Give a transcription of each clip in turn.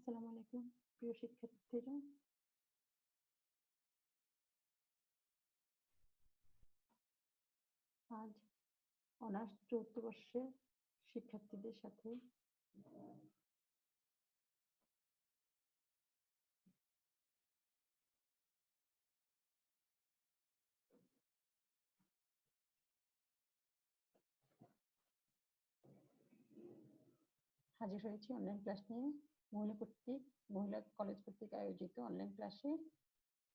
আসসালামু আলাইকুম প্রিয় শিক্ষার্থীরা। আজ অনার্স চতুর্থ বর্ষের শিক্ষার্থীদের সাথে হাজির হয়েছি অনলাইন ক্লাস নিয়ে। মহিলা কলেজ কর্তৃক আয়োজিত অনলাইন ক্লাসে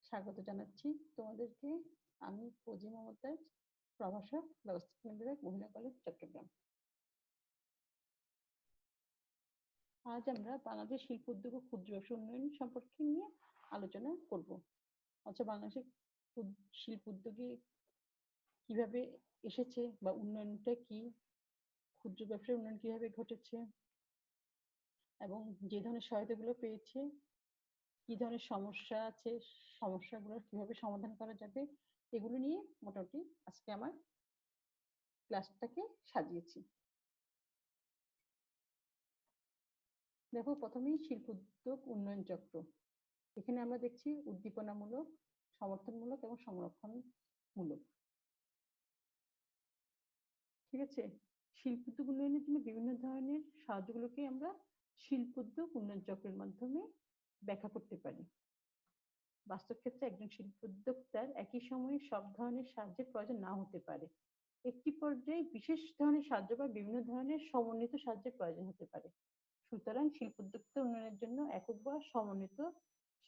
স্বাগত জানাচ্ছি তোমাদেরকে। আমি ফৌজি মমতাজ, প্রভাষক, ব্যবস্থাপনা বিভাগ, মহিলা কলেজ, চট্টগ্রাম। আজ আমরা বাংলাদেশ শিল্প উদ্যোগ ও ক্ষুদ্র ব্যবসা উন্নয়ন সম্পর্কে নিয়ে আলোচনা করব। আচ্ছা, বাংলাদেশের শিল্প উদ্যোগে কিভাবে এসেছে বা উন্নয়নটা কি, ক্ষুদ্র ব্যবসার উন্নয়ন কিভাবে ঘটেছে এবং যে ধরনের সহায়তাগুলো পেয়েছে, কি ধরনের সমস্যা আছে, সমস্যাগুলো কিভাবে সমাধান করা যাবে, এগুলো নিয়ে মোটামুটি আজকে আমার ক্লাসটাকে সাজিয়েছি। দেখো, প্রথমেই শিল্প উদ্যোগ উন্নয়ন চক্র। এখানে আমরা দেখছি উদ্দীপনামূলক, সমর্থনমূলক এবং সংরক্ষণমূলক। ঠিক আছে, শিল্প উদ্যোগ উন্নয়নের জন্য বিভিন্ন ধরনের সাহায্যগুলোকে আমরা শিল্প উদ্যোগ উন্নয়ন চক্রের মাধ্যমে ব্যাখ্যা করতে পারি। বাস্তব ক্ষেত্রে একজন শিল্প উদ্যোক্তার একই সময়ে সব ধরনের সাহায্যের প্রয়োজন না হতে পারে। একটি পর্যায়ে বিশেষ ধরনের সাহায্য বা বিভিন্ন ধরনের সমন্বিত সাহায্যের প্রয়োজন হতে পারে। সুতরাং শিল্প উদ্যোক্তা উন্নয়নের জন্য একক বা সমন্বিত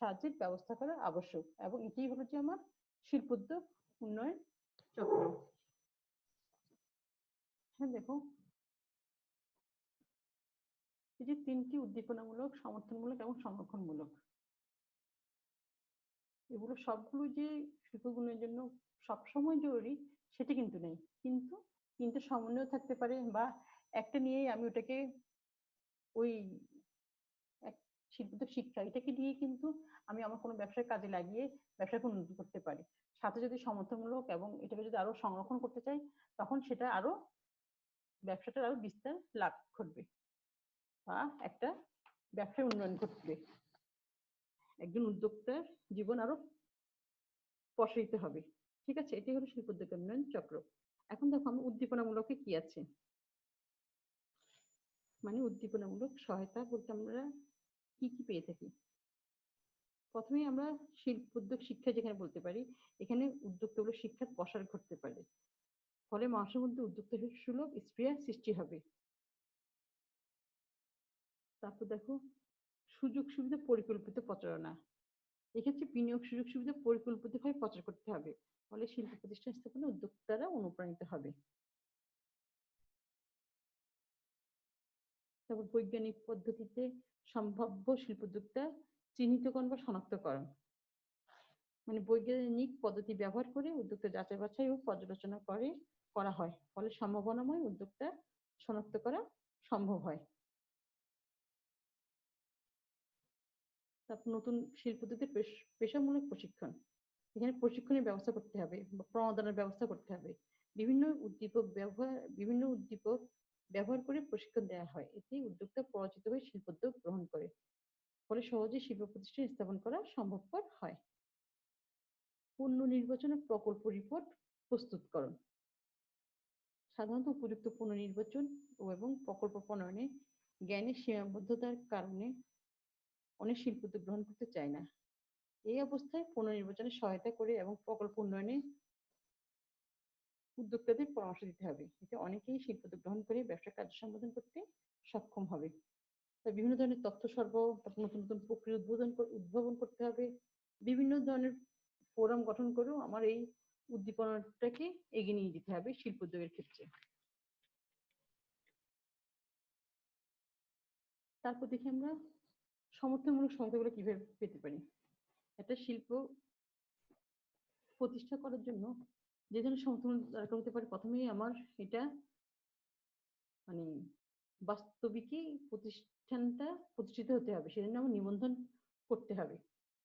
সাহায্যের ব্যবস্থা করা আবশ্যক, এবং এটাই হলো যে আমার শিল্প উদ্যোগ উন্নয়ন চক্র। হ্যাঁ, দেখো, এই যে তিনটি উদ্দীপনামূলক, সমর্থনমূলক এবং সংরক্ষণমূলক, এগুলো সবগুলো যে শিল্প উন্নয়নের জন্য সবসময় জরুরি সেটা কিন্তু নেই, কিন্তু সমন্বয় থাকতে পারে, বা একটা নিয়েই আমি ওটাকে ওই শিল্প উদ্যোগ শিক্ষা এটাকে দিয়ে কিন্তু আমি আমার কোনো ব্যবসার কাজে লাগিয়ে ব্যবসাকে উন্নতি করতে পারি। সাথে যদি সমর্থনমূলক এবং এটাকে যদি আরো সংরক্ষণ করতে চাই, তখন সেটা আরো ব্যবসাটার আরো বিস্তার লাভ ঘটবে বা একটা ব্যবসার উন্নয়ন ঘটবে, একজন উদ্যোক্তার জীবন আরো প্রসারিত হবে। ঠিক আছে, এটাই হলো শিল্প উদ্যোগ উন্নয়ন চক্র। এখন দেখো, আমি উদ্দীপনামূলকে কি আছে, মানে উদ্দীপনামূলক সহায়তা বলতে আমরা কি কি পেয়ে থাকি। প্রথমেই আমরা শিল্প উদ্যোগ শিক্ষা যেখানে বলতে পারি, এখানে উদ্যোক্তাগুলো শিক্ষার প্রসার ঘটতে পারে, ফলে মানুষের মধ্যে উদ্যোক্তা সুলভ স্পৃহা সৃষ্টি হবে। তারপর দেখো, সুযোগ সুবিধা পরিকল্পিত প্রচারণা। এক্ষেত্রে বিনিয়োগ সুযোগ সুবিধা পরিকল্পিতভাবে প্রচার করতে হবে, ফলে শিল্প প্রতিষ্ঠান স্থাপনে উদ্যোক্তারা অনুপ্রাণিত হবে। তারপর বৈজ্ঞানিক পদ্ধতিতে সম্ভাব্য শিল্প উদ্যোক্তা চিহ্নিতকরণ বা শনাক্তকরণ, মানে বৈজ্ঞানিক পদ্ধতি ব্যবহার করে উদ্যোক্তা যাচাই বাছাই ও পর্যালোচনা করা হয়, ফলে সম্ভাবনাময় উদ্যোক্তা শনাক্ত করা সম্ভব হয়। তারপর নতুন শিল্প উদ্যোগের পেশামূলক প্রশিক্ষণ, এখানে প্রশিক্ষণের ব্যবস্থা করতে হবে বা প্রণোদনার ব্যবস্থা করতে হবে। বিভিন্ন উদ্দীপক ব্যবহার করে প্রশিক্ষণ দেওয়া হয়, এতে উদ্যোক্তা পরিচিত হয়ে শিল্প উদ্যোগ গ্রহণ করে, ফলে সহজে শিল্প প্রতিষ্ঠান স্থাপন করা সম্ভবপর হয়। পণ্য নির্বাচন ও প্রকল্প রিপোর্ট প্রস্তুতকরণ, সাধারণত উপযুক্ত পণ্য নির্বাচন এবং প্রকল্প প্রণয়নে জ্ঞানের সীমাবদ্ধতার কারণে অনেক শিল্প উদ্যোগ গ্রহণ করতে চায় না। এই অবস্থায় পণ্য নির্বাচনে সহায়তা করে এবং প্রকল্প উন্নয়নে উদ্যোক্তাদের পরামর্শ দিতে হবে, এতে অনেকেই শিল্প উদ্যোগ গ্রহণ করে ব্যবসা কার্য সম্পাদন করতে সক্ষম হবে। বিভিন্ন ধরনের তথ্য সরবরাহ, নতুন নতুন প্রক্রিয়া উদ্ভাবন করতে হবে, বিভিন্ন ধরনের ফোরাম গঠন করেও আমার এই উদ্দীপনাটাকে এগিয়ে নিয়ে যেতে হবে শিল্প উদ্যোগের ক্ষেত্রে। তারপর দেখি আমরা সমর্থনমূলক সহায়তাগুলো কিভাবে পেতে পারি। একটা শিল্প প্রতিষ্ঠা করার জন্য যে ধরনের সমর্থন দরকার হতে পারে, প্রথমেই আমার এটা মানে বাস্তবিকই প্রতিষ্ঠানটা প্রতিষ্ঠিত হতে হবে, সেজন্য আমার নিবন্ধন করতে হবে।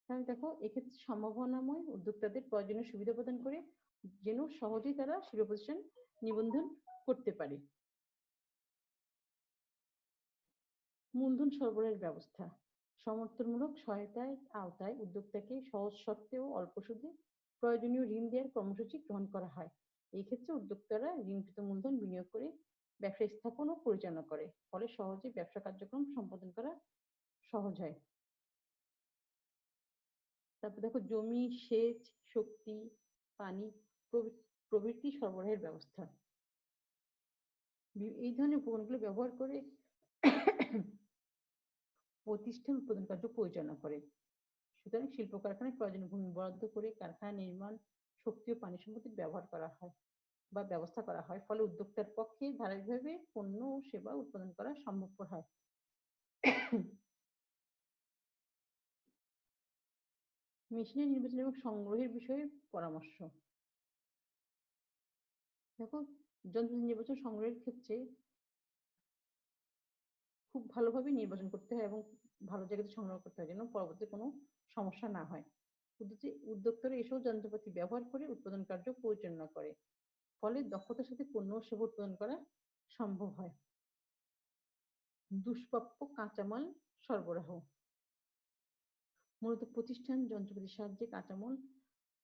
তাহলে দেখো, এক্ষেত্রে সম্ভাবনাময় উদ্যোক্তাদের প্রয়োজনীয় সুবিধা প্রদান করে যেন সহজেই তারা শিল্প প্রতিষ্ঠান নিবন্ধন করতে পারে। মূলধন সরবরাহের ব্যবস্থা, সমর্থনমূলক সহায়তার আওতায় উদ্যোক্তাকে সহজ শর্তে ও অল্প সুদে প্রয়োজনীয় ঋণ দেওয়ার কর্মসূচি গ্রহণ করা হয়। এই ক্ষেত্রে উদ্যোক্তারা ঋণকৃত মূলধন বিনিয়োগ করে ব্যবসা স্থাপন ও পরিচালনা করে, ফলে সহজে ব্যবসা কার্যক্রম সম্পাদন করা সহজ হয়। তারপর দেখো জমি, সেচ, শক্তি, পানি প্রভৃতি সরবরাহের ব্যবস্থা। এই ধরনের উপকরণগুলো ব্যবহার করে প্রতিষ্ঠান উৎপাদন কার্য পরিচালনা করে। সুতরাং শিল্প কারখানায় প্রয়োজনীয় ভূমি বরাদ্দ করে কারখানা নির্মাণ, শক্তি ও পানি সম্পদের ব্যবহার করা হয় বা ব্যবস্থা করা হয়, ফলে উদ্যোক্তার পক্ষে ধারাবাহিকভাবে পণ্য ও সেবা উৎপাদন করা সম্ভবপর হয়। মেশিনের নির্বাচন এবং সংগ্রহের বিষয়ে পরামর্শ। দেখো, যন্ত্র নির্বাচন সংগ্রহের ক্ষেত্রে খুব ভালোভাবে নির্বাচন করতে হয় এবং ভালো জায়গাতে সংগ্রহ করতে হয় যেন পরবর্তী কোনো সমস্যা না হয়। উদ্যোক্তারা এসব যন্ত্রপাতি ব্যবহার করে উৎপাদন কার্য পরিচালনা করে, ফলে দক্ষতার সাথে পণ্য ও সেবা উৎপাদন করা সম্ভব হয়। দুষ্প্রাপ্য কাঁচামাল সরবরাহ। মূলত প্রতিষ্ঠান যন্ত্রপাতির সাহায্যে কাঁচামাল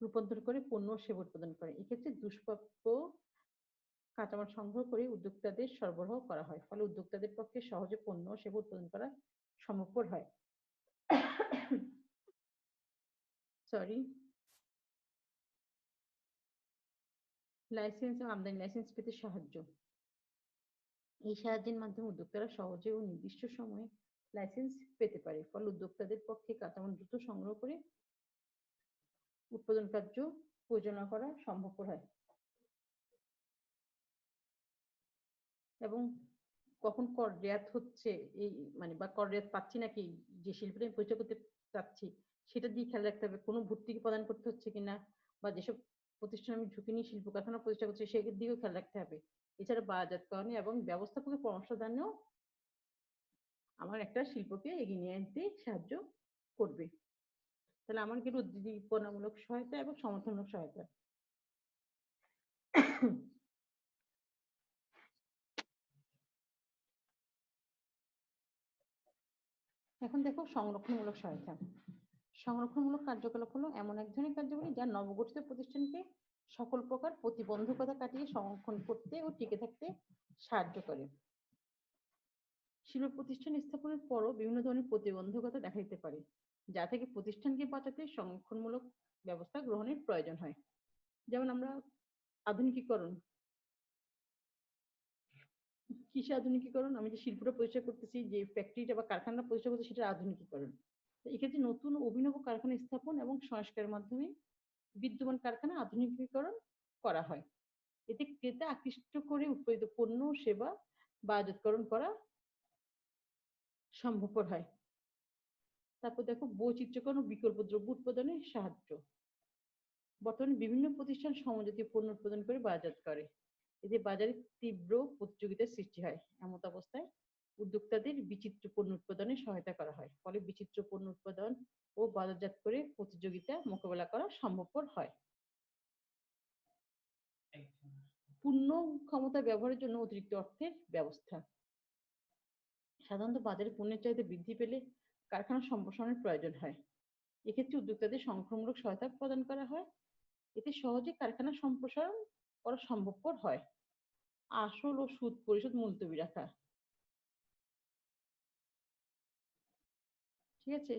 রূপান্তর করে পণ্য ও সেবা উৎপাদন করে। এক্ষেত্রে দুষ্প্রাপ্য কাঁচামাল সংগ্রহ করে উদ্যোক্তাদের সরবরাহ করা হয়, ফলে উদ্যোক্তাদের পক্ষে সহজে পণ্য ও সেবা উৎপাদন করা সম্ভবপর হয়। সরি। লাইসেন্স ও আমদানি লাইসেন্স পেতে সাহায্য। এই সাহায্যের মাধ্যমে উদ্যোক্তারা সহজে ও নির্দিষ্ট সময়ে লাইসেন্স পেতে পারে, ফলে উদ্যোক্তাদের পক্ষে কাঁচামাল দ্রুত সংগ্রহ করে উৎপাদন কার্য পরিচালনা করা সম্ভবপর হয়। এবং কখন কর রেয়াত হচ্ছে এই মানে বা কর রেয়াত পাচ্ছি নাকি, যে শিল্পটা আমি পরিচয় করতে চাচ্ছি সেটা দিয়ে খেয়াল রাখতে হবে, কোনো ভর্তুকি প্রদান করতে হচ্ছে কিনা, বা যেসব প্রতিষ্ঠান আমি ঝুঁকি নিয়ে শিল্প কারখানা প্রতিষ্ঠা করছি সেদিক দিকেও খেয়াল রাখতে হবে। এছাড়া বাজারজাতকরণ এবং ব্যবস্থাপকের পরামর্শ দানেও আমার একটা শিল্পকে এগিয়ে নিয়ে আনতে সাহায্য করবে। তাহলে আমার কিন্তু উদ্দীপনামূলক সহায়তা এবং সমর্থনমূলক সহায়তা। এখন দেখো সংরক্ষণমূলক সহায়তা। সংরক্ষণমূলক কার্যকলাপ হলো এমন এক ধরনের কার্যাবলী যা নবগঠিত প্রতিষ্ঠানকে সকল প্রকার প্রতিবন্ধকতা কাটিয়ে সংরক্ষণ করতে ও টিকে থাকতে সাহায্য করে। শিল্প প্রতিষ্ঠান স্থাপনের পরও বিভিন্ন ধরনের প্রতিবন্ধকতা দেখা দিতে পারে, যা থেকে প্রতিষ্ঠানকে বাঁচাতে সংরক্ষণমূলক ব্যবস্থা গ্রহণের প্রয়োজন হয়। যেমন আমরা আধুনিকীকরণ, কৃষি আধুনিকীকরণ, আমি যে শিল্পটা প্রতিষ্ঠা করতেছি, যে ফ্যাক্টরিটা বা কারখানাটা প্রতিষ্ঠা করতেছি, সেটা আধুনিকীকরণ। এক্ষেত্রে নতুন অভিনব কারখানা স্থাপন এবং সংস্কারের মাধ্যমে বিদ্যমান কারখানা আধুনিকীকরণ করা হয়। এতে ক্রেতা আকৃষ্ট করে উৎপাদিত পণ্য ও সেবা বাজারজাতকরণ করা সম্ভবপর হয়। তারপর দেখো বৈচিত্র্যকরণ ও বিকল্প দ্রব্য উৎপাদনে সাহায্য। বর্তমানে বিভিন্ন প্রতিষ্ঠান সমজাতীয় পণ্য উৎপাদন করে বাজারজাত করে, এতে বাজারে তীব্র প্রতিযোগিতার সৃষ্টি হয়। এমত অবস্থায় উদ্যোক্তাদের বিচিত্র পণ্য উৎপাদনে সহায়তা করা হয়, ফলে বিচিত্র পণ্য উৎপাদন ও বাজারজাত করে প্রতিযোগিতা মোকাবেলা করা সম্ভবপর হয়। পূর্ণ ক্ষমতা ব্যবহারের জন্য অতিরিক্ত অর্থের ব্যবস্থা। সাধারণত বাজারে পণ্যের চাহিদা বৃদ্ধি পেলে কারখানা সম্প্রসারণের প্রয়োজন হয়। এক্ষেত্রে উদ্যোক্তাদের সংরক্ষণমূলক সহায়তা প্রদান করা হয়, এতে সহজে কারখানা সম্প্রসারণ করা সম্ভবপর হয়। আসল ও সুদ পরিশোধ মুলতবি রাখা। ঠিক আছে,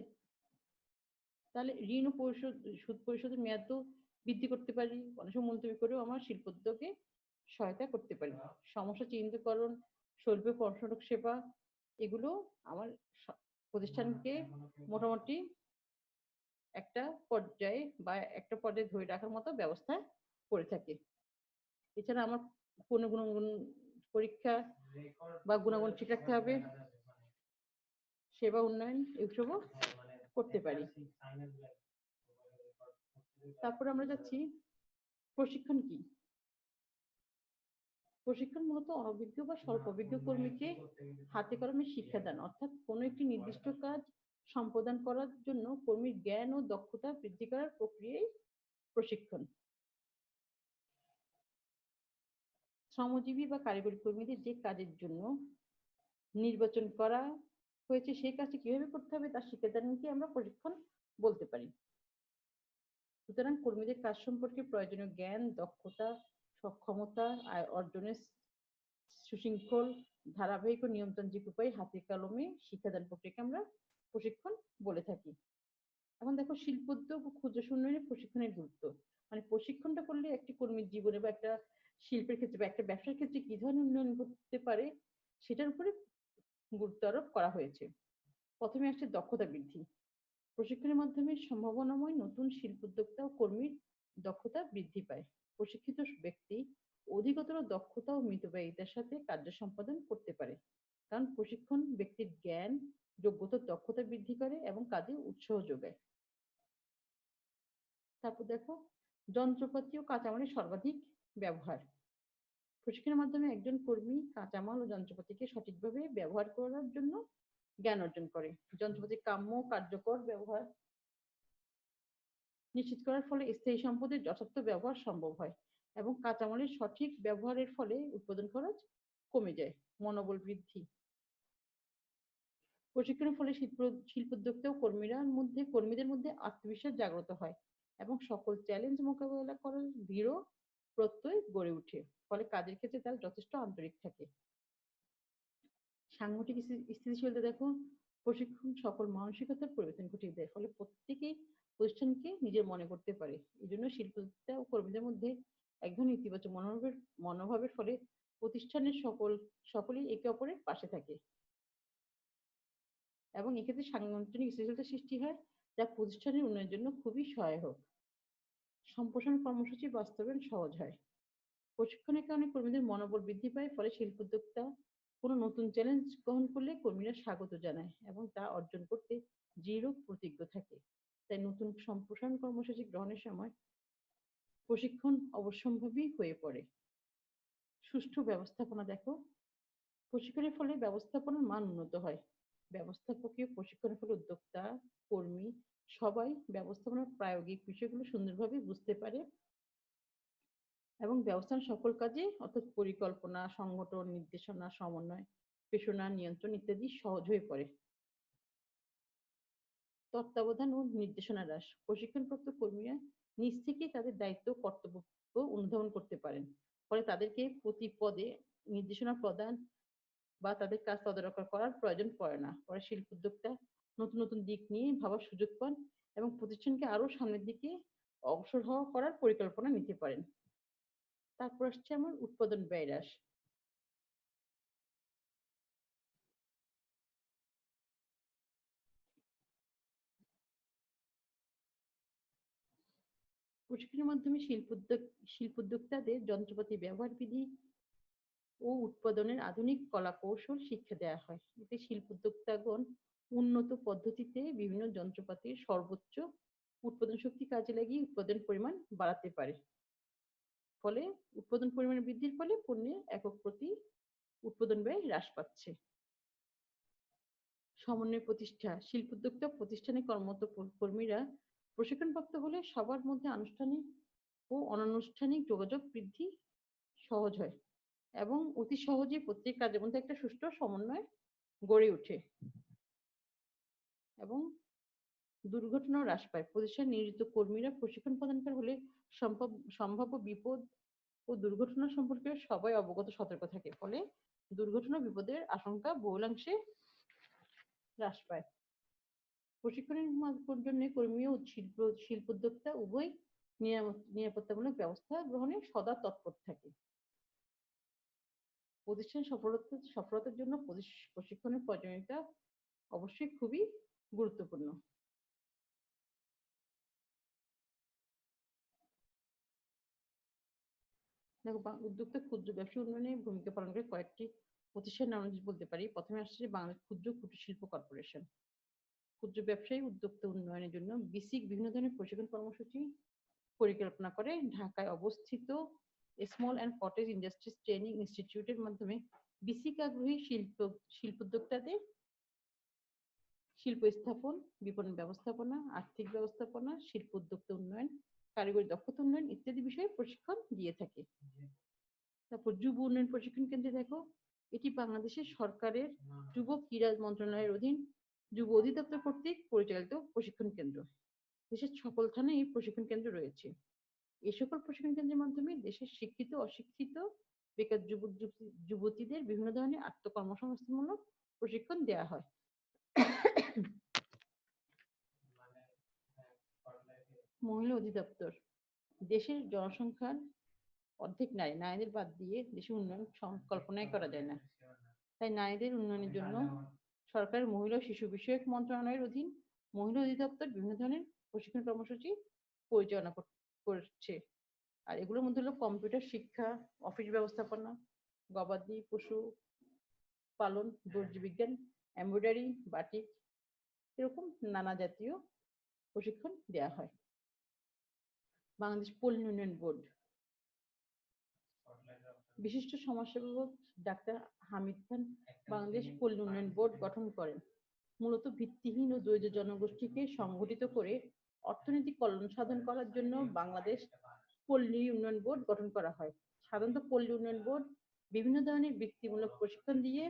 তাহলে ঋণ ও সুদ পরিশোধের মেয়াদ তো বৃদ্ধি করতে পারি, অনেক সময় মুলতবি করেও আমার শিল্পোদ্যোগে সহায়তা করতে পারি। সমস্যা চিহ্নিতকরণ, স্বল্প পরামর্শক সেবা, এগুলো আমার প্রতিষ্ঠানকে মোটামুটি একটা পর্যায়ে বা একটা পর্যায়ে ধরে রাখার মতো ব্যবস্থা করে থাকে। এছাড়া আমার পণ্য গুণাগুণ পরীক্ষা বা গুণাগুণ ঠিক রাখতে হবে, সেবা উন্নয়ন এসবও করতে পারি। তারপরে আমরা যাচ্ছি প্রশিক্ষণ কি। প্রশিক্ষণ মূলত অনভিজ্ঞ বা স্বল্প অভিজ্ঞ কর্মীকে হাতে কলমে শিক্ষাদান, অর্থাৎ কোনো একটি নির্দিষ্ট কাজ সম্পাদন করার জন্য কর্মীর জ্ঞান ও দক্ষতা বৃদ্ধি করার প্রক্রিয়াই প্রশিক্ষণ। শ্রমজীবী বা কারিগরি কর্মীদের যে কাজের জন্য নির্বাচন করা হয়েছে সেই কাজটি কিভাবে করতে হবে তার শিক্ষাদানকে আমরা প্রশিক্ষণ বলতে পারি। সুতরাং কর্মীদের কাজ সম্পর্কে প্রয়োজনীয় জ্ঞান, দক্ষতা, সক্ষমতা অর্জনের সুশৃঙ্খল, ধারাবাহিক ও নিয়মতান্ত্রিক উপায়ে হাতে কলমে শিক্ষাদান প্রক্রিয়াকে আমরা প্রশিক্ষণ বলে থাকি। এখন দেখো শিল্পোদ্যোগ ও ক্ষুদ্র উন্নয়নের প্রশিক্ষণের গুরুত্ব। মানে প্রশিক্ষণটা করলে একটি কর্মীর জীবনে বা একটা শিল্পের ক্ষেত্রে বা একটা ব্যবসার ক্ষেত্রে কি ধরনের উন্নয়ন করতে পারে সেটার উপরে গুরুত্ব আরোপ করা হয়েছে। প্রথমে আসছে দক্ষতা বৃদ্ধি। প্রশিক্ষণের মাধ্যমে সম্ভাবনাময় নতুন শিল্পোদ্যোক্তা ও কর্মীর দক্ষতা বৃদ্ধি পায়। প্রশিক্ষিত ব্যক্তি অধিকতর দক্ষতা ও মিতব্যয়িতার সাথে কার্য সম্পাদন করতে পারে। কারণ প্রশিক্ষণ ব্যক্তির জ্ঞান, যোগ্যতা, দক্ষতা বৃদ্ধি করে এবং কাজে উৎসাহ যোগায়। তারপর দেখো যন্ত্রপাতি ও কাঁচামালের সর্বাধিক ব্যবহার। প্রশিক্ষণের মাধ্যমে একজন কর্মী কাঁচামাল ও যন্ত্রপাতিকে সঠিকভাবে ব্যবহার করার জন্য জ্ঞান অর্জন করে। যন্ত্রপাতির কাম্য কার্যকর ব্যবহার নিশ্চিত করার ফলে স্থায়ী সম্পদের যথার্থ ব্যবহার সম্ভব হয় এবং কাঁচামালের সঠিক ব্যবহারের ফলে উৎপাদন খরচ কমে যায়। মনোবল বৃদ্ধি। প্রশিক্ষণের ফলে শিল্পোদ্যোক্তা ও কর্মীদের মধ্যে আত্মবিশ্বাস জাগ্রত হয় এবং সকল চ্যালেঞ্জ মোকাবেলা করার দৃঢ় প্রত্যয় গড়ে ওঠে। ফলে কাজের ক্ষেত্রে তারা যথেষ্ট আন্তরিক থাকে। সাংগঠনিক স্থিতিশীলতা দেখো, প্রশিক্ষণ সকল মানসিকতার পরিবর্তন ঘটিয়ে দেয়। ফলে প্রত্যেকেই প্রতিষ্ঠানকে নিজের মনে করতে পারে। এই জন্য শিল্পোদ্যোক্তা ও কর্মীদের মধ্যে এক ধরনের ইতিবাচক মনোভাবের ফলে প্রতিষ্ঠানের সকলেই একে অপরের পাশে থাকে এবং এক্ষেত্রে সাংগঠনিক স্থিতিশীলতা সৃষ্টি হয় যা প্রতিষ্ঠানের উন্নয়নের জন্য খুবই সহায়ক। সম্প্রসারণ কর্মসূচি বাস্তবায়ন সহজ হয়। প্রশিক্ষণের কারণে কর্মীদের মনোবল বৃদ্ধি পায়। ফলে শিল্পোদ্যোক্তা কোনো নতুন চ্যালেঞ্জ গ্রহণ করলে কর্মীরা স্বাগত জানায় এবং তা অর্জন করতে দৃঢ় প্রতিজ্ঞ থাকে। তাই নতুন সম্প্রসারণ কর্মসূচি গ্রহণের সময় প্রশিক্ষণ অবশ্যম্ভাবী হয়ে পড়ে। সুষ্ঠু ব্যবস্থাপনা দেখো, প্রশিক্ষণের ফলে ব্যবস্থাপনার মান উন্নত হয়। ব্যবস্থাপকীয় প্রশিক্ষণের ফলে উদ্যোক্তা, কর্মী সবাই ব্যবস্থাপনার প্রায়োগিক বিষয়গুলো সুন্দরভাবে বুঝতে পারে এবং ব্যবস্থার সকল কাজে অর্থাৎ পরিকল্পনা, সংগঠন, নির্দেশনা, সমন্বয়, পেশনা নিয়ন্ত্রণ ইত্যাদি সহজ হয়ে পড়ে। তত্ত্বাবধান ও নির্দেশনা হ্রাস। প্রশিক্ষণপ্রাপ্ত কর্মীরা নিজ থেকে তাদের দায়িত্ব কর্তব্য অনুধাবন করতে পারেন। ফলে তাদেরকে প্রতি পদে নির্দেশনা প্রদান বা তাদের কাজ তদারক করার প্রয়োজন পড়ে না। পরে শিল্পোদ্যোক্তা নতুন নতুন দিক নিয়ে ভাবার সুযোগ পান এবং প্রতিষ্ঠানকে আরো সামনের দিকে অগ্রসর করার পরিকল্পনা নিতে পারেন। তারপর আসছে আমার উৎপাদন ব্যয় হ্রাস। প্রশিক্ষণের মাধ্যমে শিল্পোদ্যোক্তাদের যন্ত্রপাতি ব্যবহার বিধি ও উৎপাদনের আধুনিক কলা কৌশল শিক্ষা দেওয়া হয়। এতে শিল্পোদ্যোক্তাগণ উন্নত পদ্ধতিতে বিভিন্ন যন্ত্রপাতির সর্বোচ্চ উৎপাদন শক্তি কাজে লাগিয়ে উৎপাদন পরিমাণ বাড়াতে পারে। ফলে উৎপাদন পরিমাণ বৃদ্ধির ফলে পণ্যের একক প্রতি উৎপাদন ব্যয় হ্রাস পাচ্ছে। সমন্বয় প্রতিষ্ঠা। শিল্পোদ্যোক্তা প্রতিষ্ঠানে কর্মরত কর্মীরা প্রশিক্ষণপ্রাপ্ত হলে সবার মধ্যে আনুষ্ঠানিক ও অনানুষ্ঠানিক যোগাযোগ বৃদ্ধি সহজ হয় এবং অতি সহজে প্রত্যেক কাজের মধ্যে একটা সুষ্ঠু সমন্বয় গড়ে ওঠে এবং দুর্ঘটনা হ্রাস পায়। প্রতিষ্ঠানে নিয়োজিত কর্মীরা প্রশিক্ষণ প্রদানকারী হলে সম্ভাব্য বিপদ ও দুর্ঘটনা সম্পর্কে সবাই অবগত সতর্ক থাকে। ফলে দুর্ঘটনা বিপদের আশঙ্কা বহুলাংশে হ্রাস পায়। প্রশিক্ষণের জন্য কর্মী ও শিল্পোদ্যোক্তা উভয় নিরাপত্তামূলক ব্যবস্থা গ্রহণে সদা তৎপর থাকে। প্রতিষ্ঠান সফলতার জন্য প্রশিক্ষণের প্রয়োজনীয়তা অবশ্যই খুবই গুরুত্বপূর্ণ। দেখো, উদ্যোক্তা ক্ষুদ্র ব্যবসা উন্নয়নে ভূমিকা পালন করে কয়েকটি প্রতিষ্ঠান নাম বলতে পারি। প্রথমে আসছে বাংলাদেশ ক্ষুদ্র কুটির শিল্প কর্পোরেশন। ক্ষুদ্র ব্যবসায়ী উদ্যোক্তা উন্নয়নের জন্য বিসিক বিভিন্ন ধরনের প্রশিক্ষণ কর্মসূচি পরিকল্পনা করে। ঢাকায় অবস্থিত small and cottage industries training ইনস্টিটিউটের মাধ্যমে বিসিক আগ্রহী শিল্পোদ্যোক্তাদের শিল্প স্থাপন, বিপণন ব্যবস্থাপনা, আর্থিক ব্যবস্থাপনা, শিল্প উদ্যোক্তা উন্নয়ন, কারিগরি দক্ষতা উন্নয়ন ইত্যাদি বিষয়ে প্রশিক্ষণ দিয়ে থাকে। তারপর যুব উন্নয়ন প্রশিক্ষণ কেন্দ্রে দেখো, এটি বাংলাদেশের সরকারের যুব ক্রীড়া মন্ত্রণালয়ের অধীন যুব অধিদপ্তর কর্তৃক পরিচালিত প্রশিক্ষণ কেন্দ্র। দেশের সকল থানায় এই প্রশিক্ষণ কেন্দ্র রয়েছে। এই সকল প্রশিক্ষণ কেন্দ্রের মাধ্যমে দেশের শিক্ষিত অশিক্ষিত বেকার যুবক যুবতীদের বিভিন্ন ধরনের আত্মকর্মসংস্থানমূলক প্রশিক্ষণ দেওয়া হয়। মহিলা অধিদপ্তর দেশের জনসংখ্যার অর্ধেক নারী। নারীদের বাদ দিয়ে দেশের উন্নয়ন কল্পনাই করা যায় না। তাই নারীদের উন্নয়নের জন্য সরকারের মহিলা ও শিশু বিষয়ক মন্ত্রণালয়ের অধীন মহিলা অধিদপ্তর বিভিন্ন ধরনের প্রশিক্ষণ কর্মসূচি পরিচালনা করছে। আর এগুলোর মধ্যে হলো কম্পিউটার শিক্ষা, অফিস ব্যবস্থাপনা, গবাদি পশু পালন, দর্জি বিজ্ঞান, এমব্রয়ডারি, বাটিক, এরকম নানা জাতীয় প্রশিক্ষণ দেওয়া হয়। বাংলাদেশ পল্লী উন্নয়ন বোর্ড বিশিষ্ট সমাজসেবক ডাক্তার হামিদ খান বাংলাদেশ পল্লী উন্নয়ন বোর্ড গঠন করেন। মূলত ভিত্তিহীন ও দরিদ্র জনগোষ্ঠীকে সংগঠিত করে অর্থনৈতিক কল্যাণ সাধন করার জন্য বাংলাদেশ পল্লী উন্নয়ন বোর্ড গঠন করা হয়। সাধারণত পল্লী উন্নয়ন বোর্ড বিভিন্ন ধরনের বৃত্তিমূলক প্রশিক্ষণ দিয়ে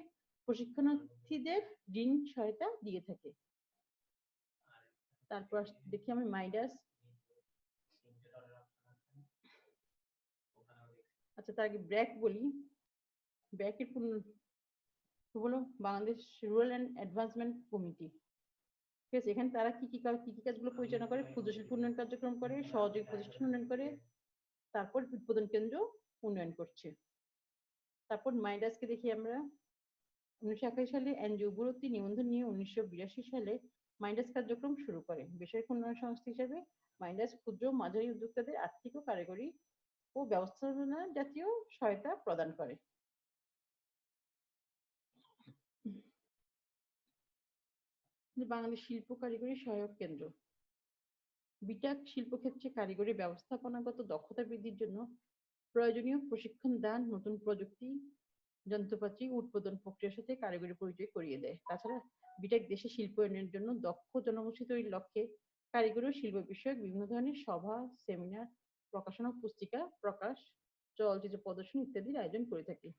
প্রশিক্ষণার্থীদের ঋণ সহায়তা দিয়ে থাকে। তারপর দেখি আমি মাইডাস। আচ্ছা, তার আগে ব্র্যাক বলি। ব্র্যাকের পূর্ণ হলো Bangladesh rural and advancement committee. ঠিক আছে, এখানে তারা কি কি কাজগুলো পরিচালনা করে? ক্ষুদ্র শিল্প উন্নয়ন কার্যক্রম করে, সহযোগী প্রতিষ্ঠান উন্নয়ন করে, তারপর উৎপাদন কেন্দ্র উন্নয়ন করছে। তারপর মাইডাসকে দেখি আমরা। 1981 সালে এনজিও গুরুত্ব নিবন্ধন নিয়ে 1982 সালে মাইডাস কার্যক্রম শুরু করে। বেসরকারি উন্নয়ন সংস্থা হিসেবে মাইডাস ক্ষুদ্র মাঝারি উদ্যোক্তাদের আর্থিক ও কারিগরি ও ব্যবস্থাপনা জাতীয় সহায়তা প্রদান করে। বাংলাদেশ শিল্প কারিগরি সহায়ক কেন্দ্র বিটাক শিল্পক্ষেত্রে কারিগরি ব্যবস্থাপনাগত দক্ষতা বৃদ্ধির জন্য প্রয়োজনীয় প্রশিক্ষণ দান, নতুন প্রযুক্তি, যন্ত্রপাতি উৎপাদন প্রক্রিয়ার সাথে কারিগরি পরিচয় করিয়ে দেয়। তাছাড়া বিটাক দেশে শিল্পায়নের জন্য দক্ষ জনগোষ্ঠী তৈরির লক্ষ্যে কারিগরি ও শিল্প বিষয়ক বিভিন্ন ধরনের সভা, সেমিনার, প্রকাশনা, পুস্তিকা প্রকাশ, চলচ্চিত্র প্রদর্শনী ইত্যাদির আয়োজন করে থাকে।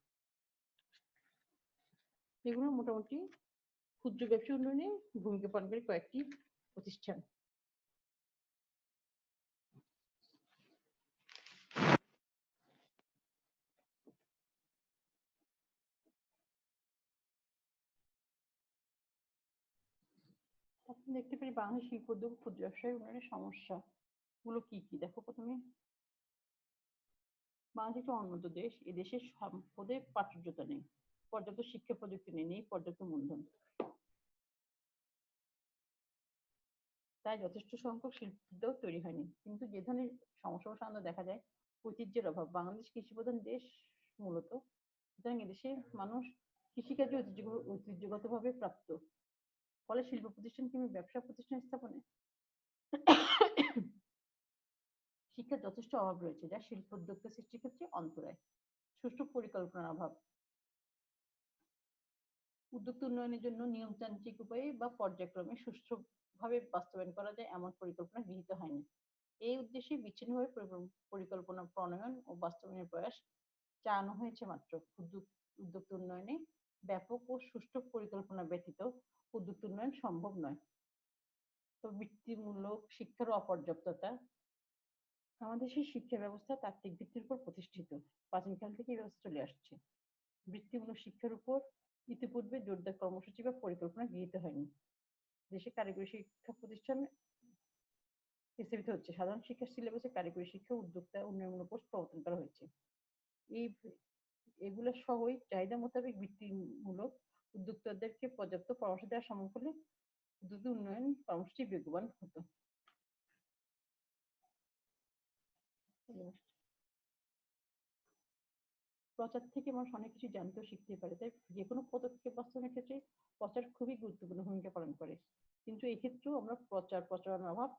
এগুলো মোটামুটি ক্ষুদ্র ব্যবসা উন্নয়নে ভূমিকা পালনকারী কয়েকটি প্রতিষ্ঠান। আপনি দেখতে পারি বাংলাদেশ শিল্প উদ্যোগ ক্ষুদ্র ব্যবসায় উন্নয়নের সমস্যা গুলো কি কি। দেখো, প্রথমে বাংলাদেশ একটা উন্নত দেশ। এদেশের সম্পদের প্রাচুর্যতা নেই, পর্যাপ্ত শিক্ষা প্রযুক্তি নেই পর্যাপ্ত মূলধন। তাই যথেষ্ট সংখ্যক শিল্প উদ্যোগ তৈরি হয়নি। কিন্তু যে ধরনের সমস্যা সাধারণত দেখা যায়, ঐতিহ্যের অভাব। বাংলাদেশ কৃষি প্রধান দেশ মূলত, সুতরাং এদেশে মানুষ কৃষিকাজে ঐতিহ্যগতভাবে প্রাপ্ত। ফলে শিল্প প্রতিষ্ঠান কিংবা ব্যবসা প্রতিষ্ঠান স্থাপনে শিক্ষার যথেষ্ট অভাব রয়েছে, যা শিল্প উদ্যোক্তা সৃষ্টির ক্ষেত্রে অন্তরায়। সুষ্ঠু পরিকল্পনার অভাব। উদ্যোক্তা উন্নয়নের জন্য নিয়মতান্ত্রিক উপায়ে বা পর্যায়ক্রমে সুষ্ঠুভাবে বাস্তবায়ন করা যায় এমন পরিকল্পনা গৃহীত হয়নি। এই উদ্দেশ্যে বিচ্ছিন্নভাবে পরিকল্পনা প্রণয়ন ও বাস্তবায়নের প্রয়াস চালানো হয়েছে মাত্র। উদ্যোক্তা উন্নয়নে ব্যাপক ও সুষ্ঠু পরিকল্পনা ব্যতীত উদ্যোক্তা উন্নয়ন সম্ভব নয়। তো বৃত্তিমূলক শিক্ষার অপর্যাপ্ততা। আমাদের দেশের শিক্ষা ব্যবস্থা তাত্ত্বিক ভিত্তির উপর প্রতিষ্ঠিত। প্রাচীনকাল থেকে এই ব্যবস্থা চলে আসছে। বৃত্তিমূলক শিক্ষার উপর ইতিপূর্বে জোরদার কর্মসূচি বা পরিকল্পনা গৃহীত হয়নি। দেশে কারিগরি শিক্ষা প্রতিষ্ঠান স্থাপিত হচ্ছে। সাধারণ শিক্ষার সিলেবাসে কারিগরি শিক্ষা উদ্যোক্তা উন্নয়নমূলক কোর্স প্রবর্তন করা হয়েছে। এগুলো সহই চাহিদা মোতাবেক বৃত্তিমূলক উদ্যোক্তাদেরকে পর্যাপ্ত পরামর্শ দেওয়া সম্ভব হলে উদ্যোক্তা উন্নয়ন কর্মসূচি বেগবান হতো। প্রচার থেকে মানুষ অনেক কিছু জানতে ও শিখতে পারে। তাই যে কোনো পদক্ষেপ বাস্তবায়নের ক্ষেত্রে প্রচার খুবই গুরুত্বপূর্ণ ভূমিকা পালন করে। কিন্তু এই ক্ষেত্রেও আমরা প্রচারণার অভাব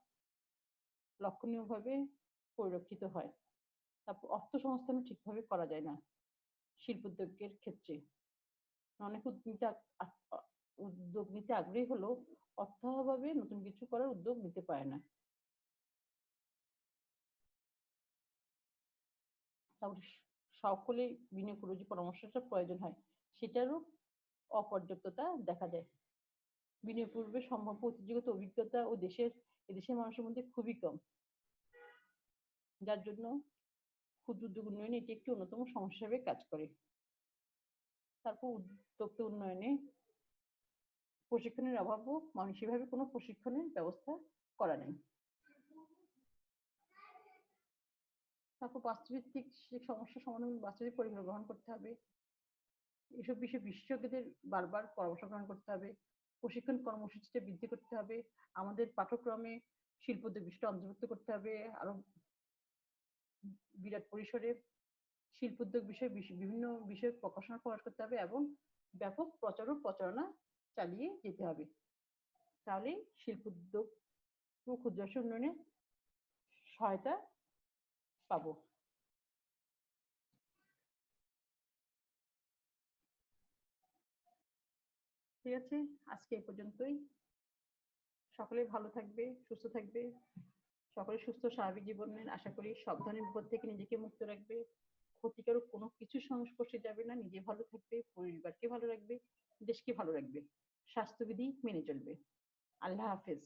লক্ষণীয়ভাবে পরিলক্ষিত হয়। তারপর অর্থ সংস্থান ঠিকভাবে করা যায় না শিল্প উদ্যোগের ক্ষেত্রে। অনেক উদ্যোগ নিতে আগ্রহী হলেও অর্থাভাবে নতুন কিছু করার উদ্যোগ নিতে পারে না। তারপরে সকলে বিনিয়োগ পরামর্শটা প্রয়োজন হয়। সেটারও অপর্যাপ্ততা দেখা যায়। বিনিয়োগ পূর্বে সম্ভাব্য ঐতিহ্যগত অভিজ্ঞতা ও এদেশের মানুষের মধ্যে খুবই কম, যার জন্য ক্ষুদ্র উদ্যোগ উন্নয়নে এটি একটি অন্যতম সমস্যা হিসেবে কাজ করে। তারপর উদ্যোক্তা উন্নয়নে প্রশিক্ষণের অভাবও মানসিকভাবে কোনো প্রশিক্ষণের ব্যবস্থা করা নেই। তারপর বাস্তুভিত্তিক সমস্যা সমাধান বাস্তবিক পরিকল্পনা গ্রহণ করতে হবে। এসব বিষয়ে বিশেষজ্ঞদের বারবার পরামর্শ গ্রহণ করতে হবে। প্রশিক্ষণ কর্মসূচিটা বৃদ্ধি করতে হবে। আমাদের পাঠ্যক্রমে শিল্পোদ্যোগ বিষয়টা অন্তর্ভুক্ত করতে হবে। আরো বিরাট পরিসরে শিল্পোদ্যোগ বিষয়ে বিভিন্ন বিষয়ে প্রকাশনা প্রকাশ করতে হবে এবং ব্যাপক প্রচার ও প্রচারণা চালিয়ে যেতে হবে। তাহলে শিল্পোদ্যোগ ও ক্ষুদ্র ব্যবসা উন্নয়নে সহায়তা পাবো। ঠিক আছে, আজকে এ পর্যন্তই। সকলে ভালো থাকবে, সুস্থ থাকবে। সকলে সুস্থ স্বাভাবিক জীবনের আশা করি। সব ধরনের বিপদ থেকে নিজেকে মুক্ত রাখবে। ক্ষতিকারক কোনো কিছুর সংস্পর্শে যাবে না। নিজে ভালো থাকবে, পরিবারকে ভালো রাখবে, দেশকে ভালো রাখবে। স্বাস্থ্যবিধি মেনে চলবে। আল্লাহ হাফেজ।